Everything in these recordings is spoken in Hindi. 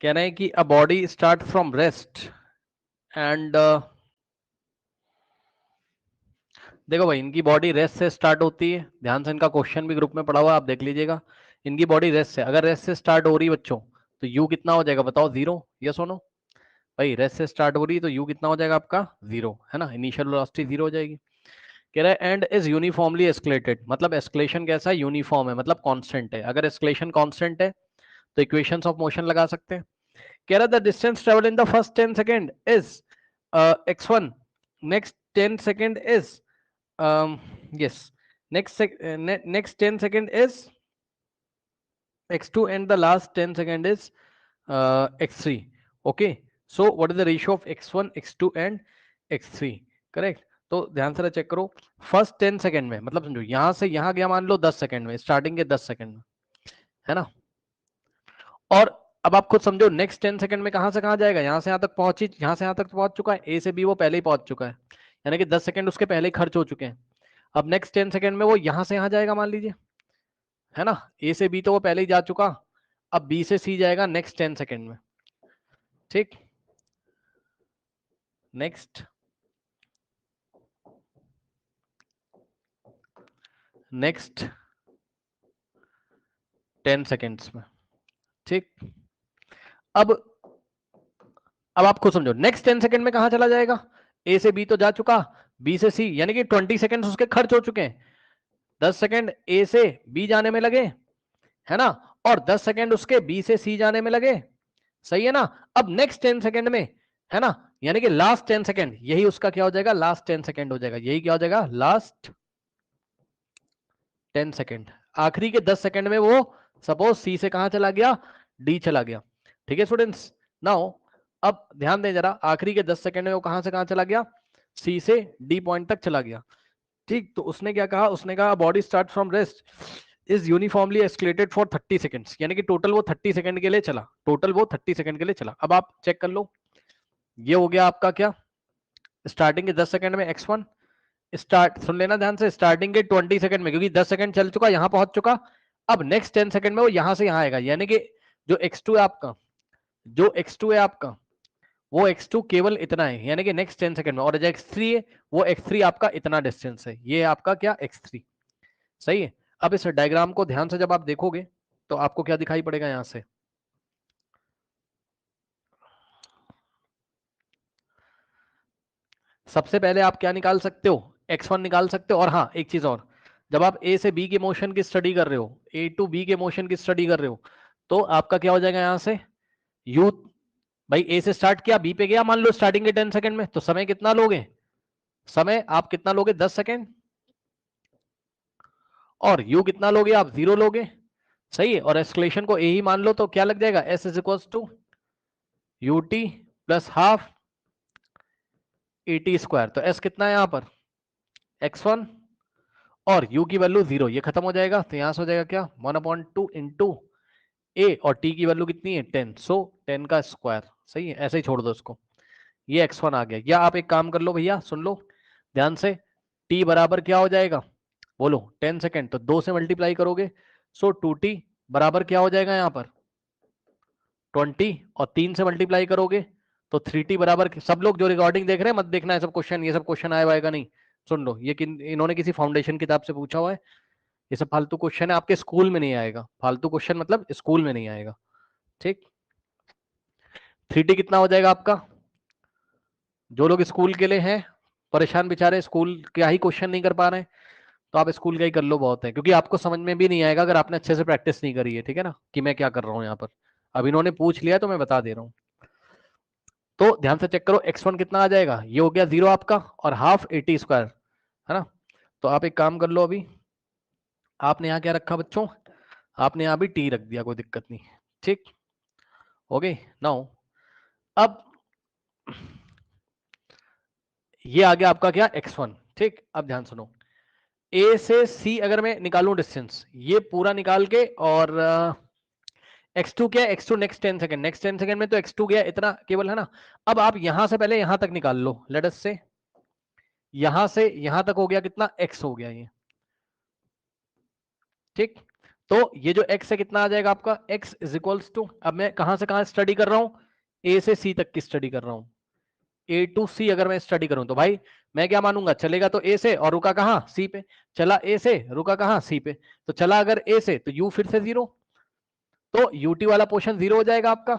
कह रहे हैं कि a body start from rest and देखो भाई, इनकी बॉडी रेस्ट से स्टार्ट होती है। ध्यान से, इनका क्वेश्चन भी ग्रुप में पड़ा हुआ है, आप देख लीजिएगा। इनकी बॉडी रेस्ट से, अगर रेस्ट से स्टार्ट हो रही है बच्चों, तो यू कितना हो जाएगा बताओ? जीरो। यस और नो? भाई रेस्ट से स्टार्ट हो रही है तो यू कितना हो जाएगा आपका? जीरो, है ना। इनिशियल वेलोसिटी जीरो हो जाएगी। कह रहा है एंड इज यूनिफॉर्मली एस्केलेटेड, मतलब एस्केलेशन कैसा है? यूनिफॉर्म है, मतलब कांस्टेंट है। अगर एस्केलेशन कांस्टेंट है तो इक्वेशंस ऑफ मोशन लगा सकते हैं। कह रहा है the distance travel in the first 10 second is x1, next 10 second is yes, next 10 second is x2 and the last 10 second is x3. Okay, so what is the ratio of x1, x2 and x3? Correct. तो ध्यान से चेक करो, फर्स्ट 10 सेकंड में, मतलब समझो यहां से यहां गया मान लो 10 सेकंड में, स्टार्टिंग के 10 सेकंड में, है ना। और अब आप खुद समझो नेक्स्ट 10 सेकंड में कहां से कहां जाएगा? यहां से यहां तक पहुंची, यहां से यहां तक पहुंच चुका है, ए से बी वो पहले ही पहुंच चुका है, यानी कि 10 सेकंड उसके पहले ही खर्च हो चुके हैं। अब नेक्स्ट 10 सेकंड में वो यहां से यहां जाएगा मान लीजिए, है ना। ए से बी तो वो पहले ही जा चुका, अब बी से सी जाएगा नेक्स्ट 10 सेकंड में। ठीक, नेक्स्ट नेक्स्ट 10 सेकंड्स में। ठीक, अब आप खुद समझो नेक्स्ट 10 सेकंड में कहां चला जाएगा? ए से बी तो जा चुका, बी से सी, यानी कि 20 सेकंड उसके खर्च हो चुके हैं। 10 सेकंड ए से बी जाने में लगे, है ना, और 10 सेकंड उसके बी से सी जाने में लगे, सही है ना। अब नेक्स्ट 10 सेकंड में, है ना, यानी कि लास्ट 10 सेकंड, यही उसका क्या हो जाएगा? लास्ट 10 सेकंड हो जाएगा। यही क्या हो जाएगा? Last 10 second. आखिरी के 10 सेकंड में वो सपोज सी से कहां चला गया? डी चला गया। ठीक है स्टूडेंट्स, नाउ अब ध्यान दें जरा, आखिरी के 10 सेकंड में वो कहां से कहां चला गया? सी से डी पॉइंट तक चला गया। ठीक, तो उसने क्या कहा? उसने कहा body start from rest is uniformly escalated for 30 seconds, यानी कि टोटल वो 30 सेकंड के लिए चला, टोटल वो 30 सेकंड के लिए चला। अब आप चेक कर लो, ये हो गया आपका क्या? स्टार्टिंग के 10 सेकंड में x1, स्टार्ट सुन लेना ध्यान से, स्टार्टिंग के 20 सेकंड में, क्योंकि 10 सेकंड चल चुका, यहां पहुंच चुका। अब नेक्स्ट 10 सेकंड में वो यहां से यहां आएगा, यानी कि जो x2 है आपका, जो x2 है आपका, वो x2 केवल इतना है, यानी कि नेक्स्ट 10 सेकंड में। और जो x3 है, वो x3 आपका इतना डिस्टेंस है, ये है आपका क्या? x3। सही है। अब इस डायग्राम को ध्यान से जब आप देखोगे तो आपको क्या दिखाई पड़ेगा? यहां से सबसे पहले आप क्या निकाल सकते हो? x1 निकाल सकते हो। और हाँ, एक चीज और, जब आप ए से बी के मोशन की स्टडी कर रहे हो, ए टू बी के मोशन की स्टडी कर रहे हो, तो आपका क्या हो जाएगा यहां से? यू, भाई ए से स्टार्ट किया, बी पे गया मान लो स्टार्टिंग के 10 सेकंड में, तो समय कितना लोगे? समय आप कितना लोगे? 10 सेकंड। और यू कितना लोगे आप? 0 लोगे। सही है। और एस्केलेशन को ए ही मान लो, तो क्या लग जाएगा? S is equal to u t plus half a t square. तो एस कितना है यहां पर? x1, और u की वैल्यू 0, ये खत्म हो जाएगा, तो यहां से हो जाएगा क्या? 1/2 इंटू ए, और t की वैल्यू कितनी है? 10, सो 10 का स्क्वायर। सही है, ऐसे ही छोड़ दो इसको, ये x1 आ गया। या आप एक काम कर लो भैया, सुन लो ध्यान से, t बराबर क्या हो जाएगा? बोलो 10 सेकंड, तो 2 से मल्टीप्लाई करोगे, सो 2t बराबर क्या हो जाएगा यहाँ पर? 20, और 3 से मल्टीप्लाई करोगे तो 3t बराबर, सब लोग जो रिकॉर्डिंग देख रहे हैं मत देखना है सब क्वेश्चन, ये सब क्वेश्चन आएगा नहीं, सुन लो, ये इन्होंने किसी फाउंडेशन किताब से पूछा हुआ है, ये सब फालतू क्वेश्चन है, आपके स्कूल में नहीं आएगा। फालतू क्वेश्चन मतलब स्कूल में नहीं आएगा। ठीक, 3t कितना हो जाएगा आपका? जो लोग स्कूल के लिए हैं परेशान बेचारे, स्कूल क्या ही क्वेश्चन नहीं कर पा रहे हैं, तो आप स्कूल का ही कर लो, बहुत है, क्योंकि आपको समझ में भी नहीं आएगा अगर आपने अच्छे से प्रैक्टिस नहीं करी है। ठीक है ना, कि मैं क्या कर रहा हूँ यहाँ पर, अब इन्होंने पूछ लिया तो मैं बता दे रहा हूँ। तो ध्यान से चेक करो, x1 कितना आ जाएगा? ये हो गया 0 आपका, और हाफ ए स्क्वायर, है ना। तो आप एक काम कर लो, अभी आपने यहाँ क्या रखा बच्चों? आपने यहाँ भी टी रख दिया, कोई दिक्कत नहीं। ठीक, ओके, नाउ अब ये आ गया आपका क्या? x1। ठीक, अब ध्यान सुनो, ए से सी अगर मैं निकालूं डिस्टेंस, ये पूरा निकाल के, और x2 क्या है? x2 next 10 second, next 10 second में तो x2 गया इतना केवल, है ना। अब आप यहां से पहले यहां तक निकाल लो, लेट अस से यहां से यहां तक हो गया कितना? x हो गया ये। ठीक, तो ये जो x है कितना आ जाएगा आपका, x इज इक्वल्स टू, अब मैं कहां से कहां स्टडी कर रहा हूं, a से c तक की स्टडी कर रहा हूं, a टू c अगर मैं स्टडी करूं तो भाई मैं क्या मानूंगा, चलेगा तो a से और रुका कहां, c पे, चला a से रुका कहां, c पे, तो चला अगर a से तो u फिर से जीरो, तो ut वाला पोर्शन जीरो हो जाएगा आपका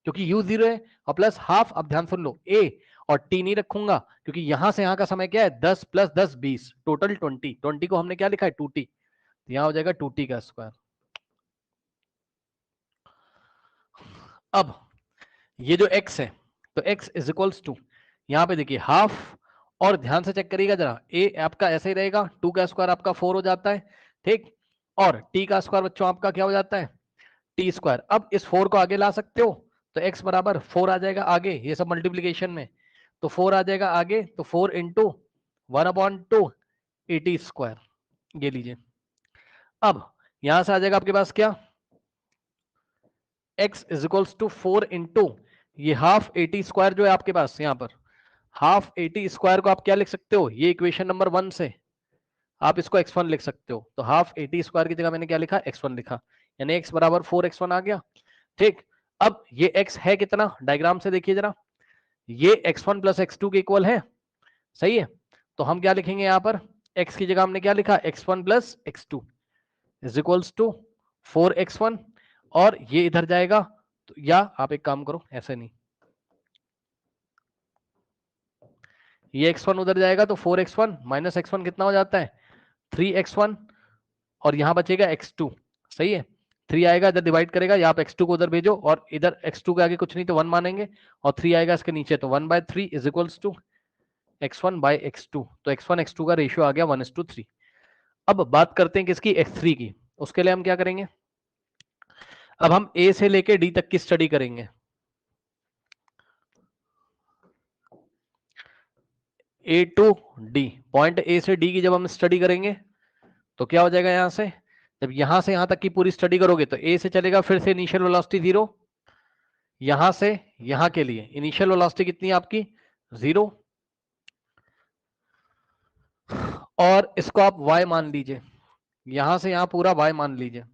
क्योंकि u जीरो है, और प्लस हाफ, अब ध्यान सुन लो, a और t नहीं रखूंगा क्योंकि यहां से यहां का समय क्या है 10 + 10 20, टोटल 20, 20 को हमने क्या लिखा है 2t, तो यहां हो जाएगा 2t का स्क्वायर। अब ये जो x है तो x इज इक्वल्स टू, यहां पे देखिए हाफ, और ध्यान से चेक करिएगा जरा, a आपका ऐसे ही रहेगा, 2 का स्क्वायर आपका 4 हो जाता है, ठीक, और t का स्क्वायर बच्चों आपका क्या हो जाता है टी स्क्वायर। अब इस 4 को आगे ला सकते हो तो x बराबर 4 आ जाएगा आगे, ये सब मल्टीप्लीकेशन में, तो 4 आ जाएगा आगे, तो 4 इंटू 1/2 टी स्क्वायर, ये लीजिए। अब यहां से आ जाएगा आपके पास क्या, x is equals to 4 into ये हाफ टी स्क्वायर जो है आपके पास यहाँ पर, हाफ टी स्क्वायर को आप क्या लिख सकते हो, ये इक्वेशन नंबर 1 से आप इसको x1 लिख सकते हो, तो हाफ टी स्क्वायर की जगह मैंने क्या लिखा, x1 लिखा, यानी x बराबर 4x1 आ गया, ठीक। अब ये x है कितना, डायग्राम से देखिए जरा, ये x1 + x2 के इक्वल है, सही है, तो हम क्या लिखेंगे यहाँ पर, x की जगह हमने क्या लिखा, x1 + x2 is equals to 4x1, और ये इधर जाएगा, तो या आप एक काम करो, ऐसे नहीं, ये x1 उधर जाएगा तो 4x1 माइनस x1 कितना हो जाता है 3x1, और यहां बचेगा x2, सही है, 3 आएगा इधर डिवाइड करेगा, यहाँ पे x2 को उधर भेजो, और इधर x2 के आगे कुछ नहीं तो 1 मानेंगे, और 3 आएगा इसके नीचे, तो 1/3 इज इक्वल्स टू x1/x2, तो x1 x2 का रेशियो आ गया 1:3। अब बात करते हैं किसकी, x3 की, उसके लिए हम क्या करेंगे, अब हम a से लेके d तक की स्टडी करेंगे, a to d, point a से d की जब हम स्टडी करेंगे तो क्या हो जाएगा, यहां से जब यहां से यहां तक की पूरी स्टडी करोगे तो a से चलेगा फिर से इनिशियल वेलोसिटी 0, यहां से यहां के लिए इनिशियल वेलोसिटी कितनी है आपकी 0, और इसको आप y मान लीजिए, यहां से यहां पूरा y मान लीजिए,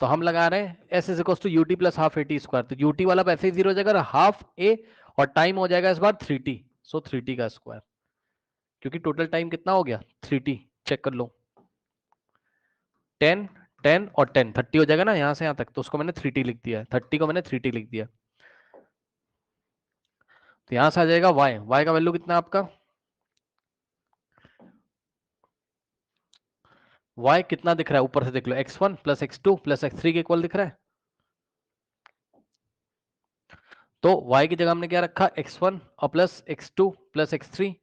तो हम लगा रहे हैं s is to u t plus half a t square, तो यूटी वाला पैसे ही 0 हो जाएगा, हाफ a और टाइम हो जाएगा इस बार 3t, सो 3t का स्क्वायर, क्योंकि टोटल टाइम कितना हो गया 3t, चेक कर लो, 10 10 और 10 30 हो जाएगा ना यहां से यहां तक, तो उसको मैंने 3t लिख दिया है, 30 को मैंने 3t लिख दिया, तो यहां से आ जाएगा y का वैल्यू कितना आपका, y कितना दिख रहा है ऊपर से देख लो, x1 + x2 + x3 के इक्वल दिख रहा है, तो y की जगह हमने क्या रखा, x1 और plus x2 + x3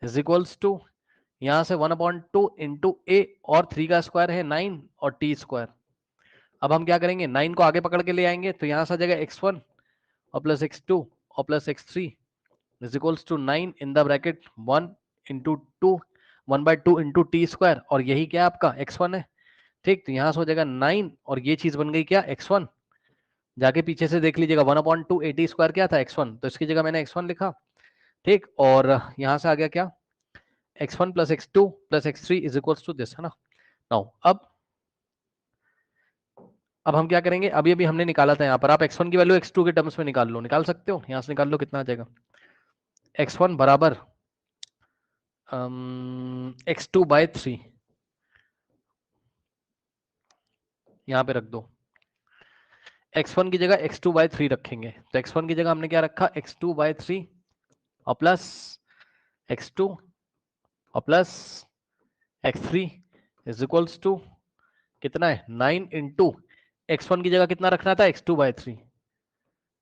is equals to, यहां से 1/2 इंटू a, और 3 का स्क्वायर है 9 और t स्क्वायर, अब हम क्या करेंगे 9 को आगे पकड़ के ले आएंगे, तो यहां से आ जाएगा x1 और प्लस x2 और plus x3 is equals to 9 in the bracket 1 into 2 1/2 into t square, और यही क्या आपका x1 है, ठीक, तो यहां से हो जाएगा 9, और ये चीज बन गई क्या x1, जाके पीछे से देख लीजिएगा 1/2 a t स्क्वायर क्या था x1, तो इसकी जगह मैंने x1 लिखा, ठीक, और यहां से आ गया क्या x1 + x2 + x3 is equals to this, है ना। नाउ अब हम क्या करेंगे, अभी अभी हमने निकाला था यहाँ पर, आप x1 की वैल्यू x2 के टर्म्स में निकाल लो, निकाल सकते हो, यहाँ से निकाल लो कितना आ जाएगा, x1 बराबर x2/3, यहाँ पे रख दो, x1 की जगह x2/3 रखेंगे, तो x1 की जगह हमने क्या रखा x2/3 और प्लस x2 और plus x3 is equals to कितना है 9 इंटू x1 की जगह कितना रखना था x2/3,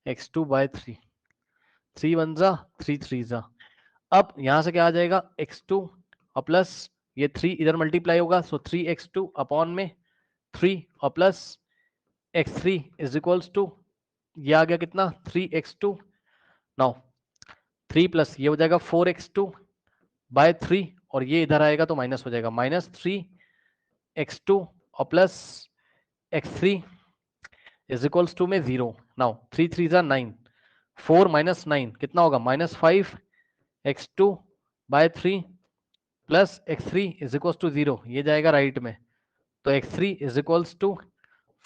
x2/3, 3 1 जा 3 3 जा, अब यहां से क्या आ जाएगा x2 और प्लस ये 3 इधर मल्टीप्लाई होगा, सो 3x2 अपॉन में 3 और plus x3 is equals to, ये आ गया कितना 3x2, नाउ 3 प्लस ये हो जाएगा 4x2/3, और ये इधर आएगा तो माइनस हो जाएगा -3x2 और plus x3 is equals to में 0, नाउ 3 3 जा 9, 4 - 9 कितना होगा -5x2/3 plus x3 is equal to 0, ये जाएगा राइट में, तो x3 is equals to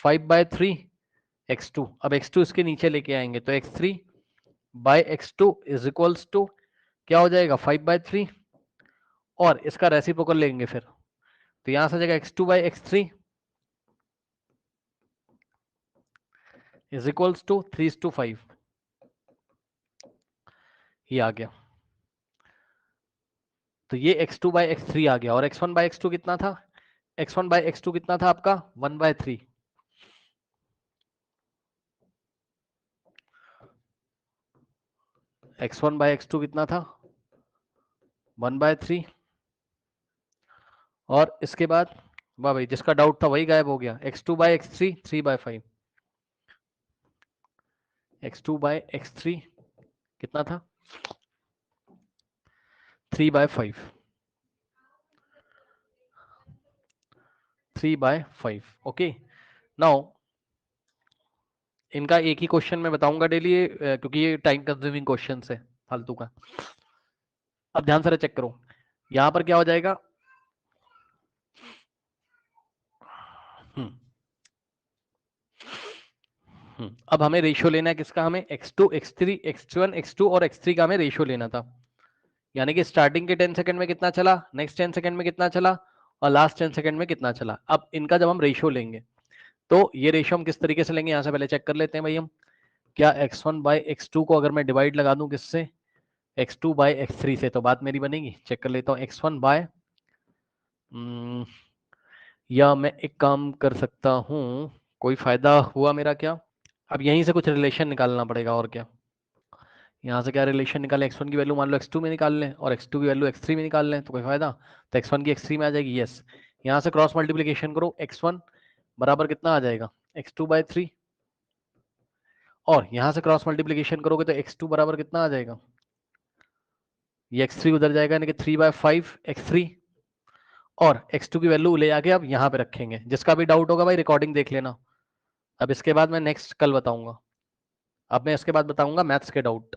5/3 x2। अब x2 इसके नीचे लेके आएंगे तो x3 bye x2 is equals to क्या हो जाएगा 5/3, और इसका रेसिप्रोकल लेंगे फिर तो यहां से जाएगा x2 bye x3 is equals to 3:5, ये आ गया। तो ये x2 बाय x3 आ गया, और x1 बाय x2 कितना था, x1 बाय x2 कितना था आपका 1/3। x1 बाय x2 कितना था 1/3, और इसके बाद वाह भाई जिसका डाउट था वही गायब हो गया, x2 bye x3 3/5, x2 bye x3 कितना था 3/5, 3/5। ओके, नाउ इनका एक ही क्वेश्चन मैं बताऊंगा डेली, क्योंकि ये टाइम कंज्यूमिंग क्वेश्चन है फालतू का। अब ध्यान से चेक करो, यहां पर क्या हो जाएगा, अब हमें रेशियो लेना है किसका, हमें x2 x3 x1 x2 और x3 का हमें रेशियो लेना था। यानी कि स्टार्टिंग के 10 सेकंड में कितना चला, नेक्स्ट 10 सेकंड में कितना चला, और लास्ट 10 सेकंड में कितना चला। अब इनका जब हम रेशियो लेंगे तो ये रेशियो हम किस तरीके से लेंगे, यहां से पहले चेक कर लेते हैं भाई हम। क्या x1 बाय x2 को अगर मैं डिवाइड लगा दूं किससे, x2 बाय x3 से, तो बात मेरी बनेगी। चेक कर लेता हूं x1 बाय, या मैं एक काम कर सकता हूं, कोई फायदा हुआ मेरा क्या, अब यहीं से कुछ रिलेशन निकालना पड़ेगा और क्या। यहाँ से क्या रिलेशन निकालें, x1 की वैल्यू मान लो x2 में निकाल लें और x2 की वैल्यू x3 में निकाल लें, तो कोई फायदा, तो x1 की x3 में आ जाएगी, यस। यहाँ से क्रॉस मल्टीप्लीकेशन करो, x1 बराबर कितना आ जाएगा x2/3, और यहाँ से क्रॉस मल्टीप्लीकेशन करोगे तो x2 बराबर कितना आ जाएगा, ये x3 उधर जाएगा, यानी कि 3/5 x3, और x2 की वैल्यू ले जाके अब यहाँ पे रखेंगे। जिसका भी डाउट होगा भाई रिकॉर्डिंग देख लेना। अब इसके बाद मैं नेक्स्ट कल बताऊंगा, अब मैं इसके बाद बताऊंगा मैथ्स के डाउट,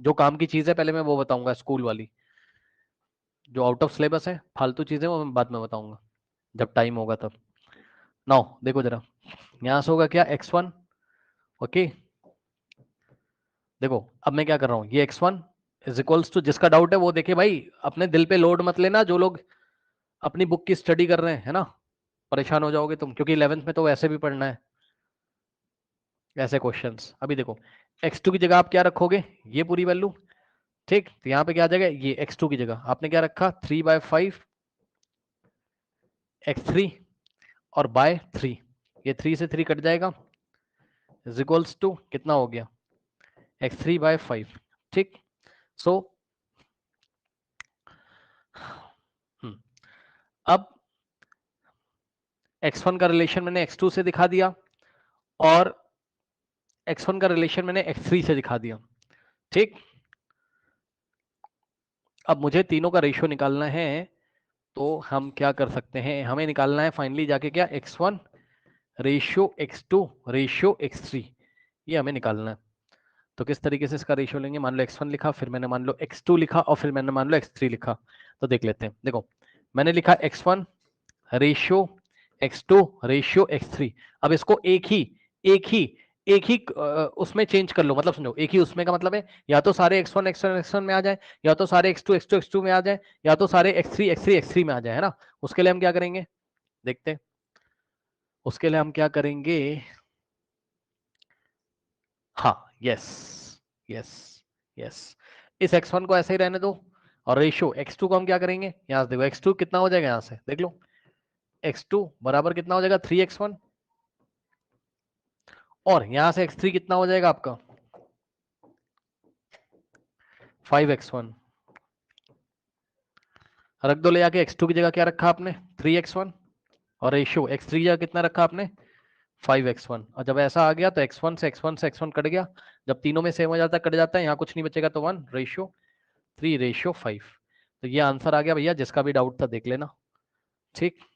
जो काम की चीज है पहले मैं वो बताऊंगा, स्कूल वाली जो आउट ऑफ सिलेबस है फालतू चीजें वो मैं बाद में बताऊंगा जब टाइम होगा तब। नाउ देखो जरा, यहां से होगा क्या x1, ओके। देखो अब मैं क्या कर रहा हूँ, ये x1 इज इक्वल्स टू, जिसका डाउट है वो देखे भाई, अपने दिल पे लोड मत लेना, जो लोग अपनी बुक की स्टडी कर रहे हैं, है ना, परेशान हो जाओगे तुम, क्योंकि 11th में तो वैसे भी पढ़ना है ऐसे क्वेश्चंस। अभी देखो x2 की जगह आप क्या रखोगे, ये पूरी वैल्यू, ठीक। तो यहाँ पे क्या आ जाएगा, ये x2 की जगह आपने क्या रखा 3/5 x3, और बाय 3, ये 3 से 3 कट जाएगा, इज इक्वल्स टू कितना हो गया x3/5, ठीक। सो अब x1 का रिलेशन मैंने x2 से दिखा दिया, और x1 का रिलेशन मैंने x3 से दिखा दिया, ठीक। अब मुझे तीनों का रेशियो निकालना है, तो हम क्या कर सकते हैं, हमें निकालना है फाइनली जाके क्या x1 ratio x2 ratio x3, ये हमें निकालना है। तो किस तरीके से इसका रेशियो लेंगे, मान लो x1 लिखा, फिर मैंने मान लो x2 लिखा, और फिर मैंने मान लो x3 लिखा। तो देख लेते हैं, देखो मैंने लिखा x1 ratio x2 ratio x3। अब इसको एक ही उसमें चेंज कर लो, मतलब समझो एक ही उसमें का मतलब है या तो सारे x1 में आ जाए, या तो सारे x2 में आ जाए, या तो सारे x3 में आ जाए, है ना। उसके लिए हम क्या करेंगे देखते हैं, उसके लिए हम क्या करेंगे, हाँ यस यस यस, इस x1 को ऐसे ही रहने दो, और रेशियो x2 को हम क्या करेंगे, यहां से देखो x2 कितना हो जाएगा, यहां से देख लो x2 बराबर कितना हो जाएगा 3x1, और यहां से x3 कितना हो जाएगा आपका 5x1, रख दो ले जाके, x2 की जगह क्या रखा आपने 3x1, और रेशियो x3 की जगह कितना रखा आपने 5x1, और जब ऐसा आ गया तो x1 से x1 कट गया, जब तीनों में सेम हो जाता है कट जाता है, यहाँ कुछ नहीं बचेगा, तो 1:3:5। तो ये आंसर आ गया भैया, जिसका भी डाउट था देख लेना, ठीक।